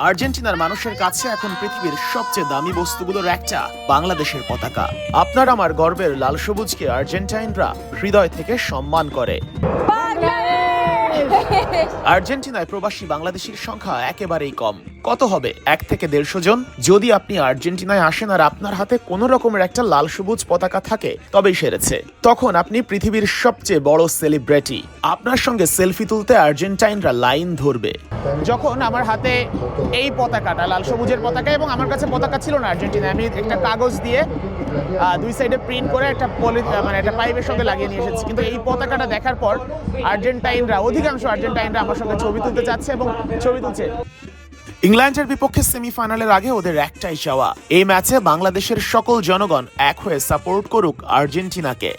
আর্জেন্টিনার মানুষের কাছে এখন পৃথিবীর সবচেয়ে দামি বস্তুগুলোর একটা বাংলাদেশের পতাকা। আপনার আমার গর্বের লাল সবুজকে আর্জেন্টাইনরা হৃদয় থেকে সম্মান করে। আর্জেন্টিনায় প্রবাসী বাংলাদেশির সংখ্যা একেবারেই কম। কত হবে? 1 থেকে 150 জন। যদি আপনি আর্জেন্টিনায় আসেন আর আপনার হাতে কোন রকমের একটা লাল সবুজ পতাকা থাকে তবেই সেরেছে। তখন আপনি পৃথিবীর সবচেয়ে বড় সেলিব্রিটি। আপনার সঙ্গে সেলফি তুলতে আর্জেন্টাইনরা লাইন ধরবে। যখন আমার হাতে এই পতাকাটা লাল সবুজের পতাকা, এবং আমার কাছে পতাকা ছিল না আর্জেন্টিনায়, আমি একটা কাগজ দিয়ে দুই সাইডে প্রিন্ট করে একটা একটা পাইপের সঙ্গে লাগিয়ে নিয়ে এসেছি। কিন্তু এই পতাকাটা দেখার পর অধিকাংশ আর্জেন্টাইনরা আমার সঙ্গে ছবি তুলতে চাচ্ছে এবং ছবি তুলছে। ইংল্যান্ডের বিপক্ষে সেমিফাইনালের আগে ওদের একটাই চাওয়া, এই ম্যাচে বাংলাদেশের সকল জনগণ এক হয়ে সাপোর্ট করুক আর্জেন্টিনাকে।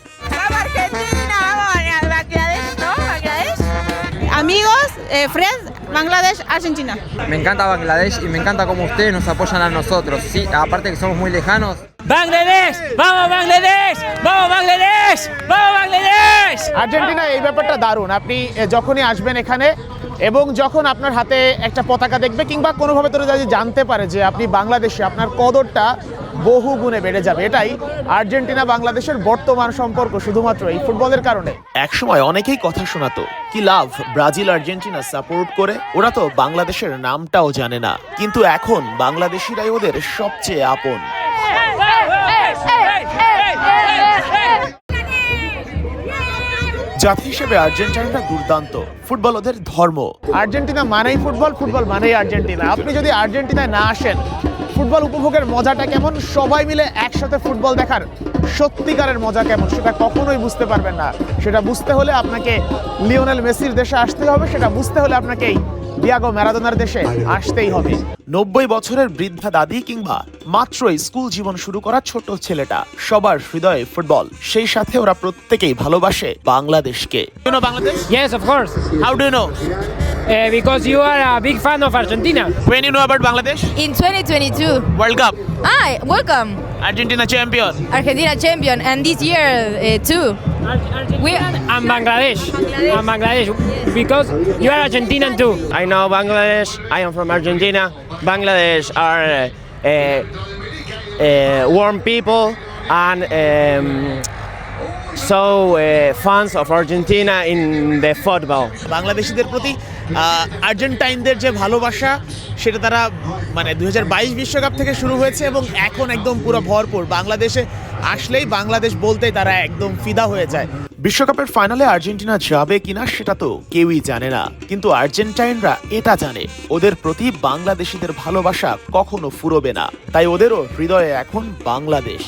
Amigos, friends, Bangladesh, Argentina. Me encanta Bangladesh y me encanta cómo ustedes nos apoyan a nosotros. Sí, aparte que somos muy lejanos. Bangladesh! ¡Vamos Bangladesh! ¡Vamos Bangladesh! ¡Vamos Bangladesh! Argentina এই ব্যাপারটা দারুণ। আপনি যখনই আসবেন এখানে এবং যখন আপনার হাতে একটা পতাকা দেখবে কিংবা কোনোভাবে তোরা যদি জানতে পারে যে আপনি বাংলাদেশে, আপনার কদরটা বহু গুণে বেড়ে যাবে। এটাই আর্জেন্টিনা বাংলাদেশের বর্তমান সম্পর্ক, শুধুমাত্র এই ফুটবলের কারণে। একসময় অনেকেই কথা শোনাতো, কি লাভ ব্রাজিল আর্জেন্টিনা সাপোর্ট করে, ওরা তো বাংলাদেশের নামটাও জানে না। কিন্তু এখন বাংলাদেশিরাই ওদের সবচেয়ে আপন। জাতি হিসেবে আর্জেন্টাইনরা দুর্দান্ত। ফুটবল ওদের ধর্ম। আর্জেন্টিনা মানেই ফুটবল, ফুটবল মানেই আর্জেন্টিনা। আপনি যদি আর্জেন্টিনায় না আসেন, ফুটবল উপভোগের মজাটা কেমন, সবাই মিলে একসাথে ফুটবল দেখার সত্যিকারের মজা কেমন, সেটা কখনোই বুঝতে পারবেন না। সেটা বুঝতে হলে আপনাকে লিওনেল মেসির দেশে আসতে হবে, সেটা বুঝতে হলে আপনাকে ডিয়াগো ম্যারাডোনার দেশে আসতেই হবে। 90 বছরের বৃদ্ধা দাদি কিংবা মাত্র স্কুল জীবন শুরু করা ছোট ছেলেটা, সবার হৃদয়ে ফুটবল। সেই সাথে ওরা প্রত্যেকেই ভালোবাসে বাংলাদেশকে। You know Bangladesh? Yes, of course. How do you know? Because you are a big fan of Argentina. When you know about Bangladesh? In 2022. World Cup. Hi, welcome. Argentina champion. Argentina champion, and this year too. And Bangladesh. And Bangladesh. Because you are Argentinian too. I know Bangladesh. I am from Argentina. Bangladesh are warm people and fans of Argentina in the football. বাংলাদেশিদের প্রতি আর্জেন্টাইনদের যে ভালোবাসা, সেটা তারা 2022 বিশ্বকাপ থেকে শুরু হয়েছে এবং এখন একদম পুরো ভরপুর। বাংলাদেশে আসলেই, বাংলাদেশ বলতেই তারা একদম ফিদা হয়ে যায়। বিশ্বকাপের ফাইনালে আর্জেন্টিনা যাবে কিনা সেটা তো কেউই জানে না, কিন্তু আর্জেন্টাইনরা এটা জানে, ওদের প্রতি বাংলাদেশিদের ভালোবাসা কখনো ফুরোবে না। তাই ওদেরও হৃদয়ে এখন Bangladesh.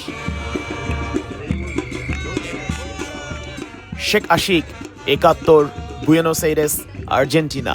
Sheikh Ashik, 71, Buenos Aires, Argentina.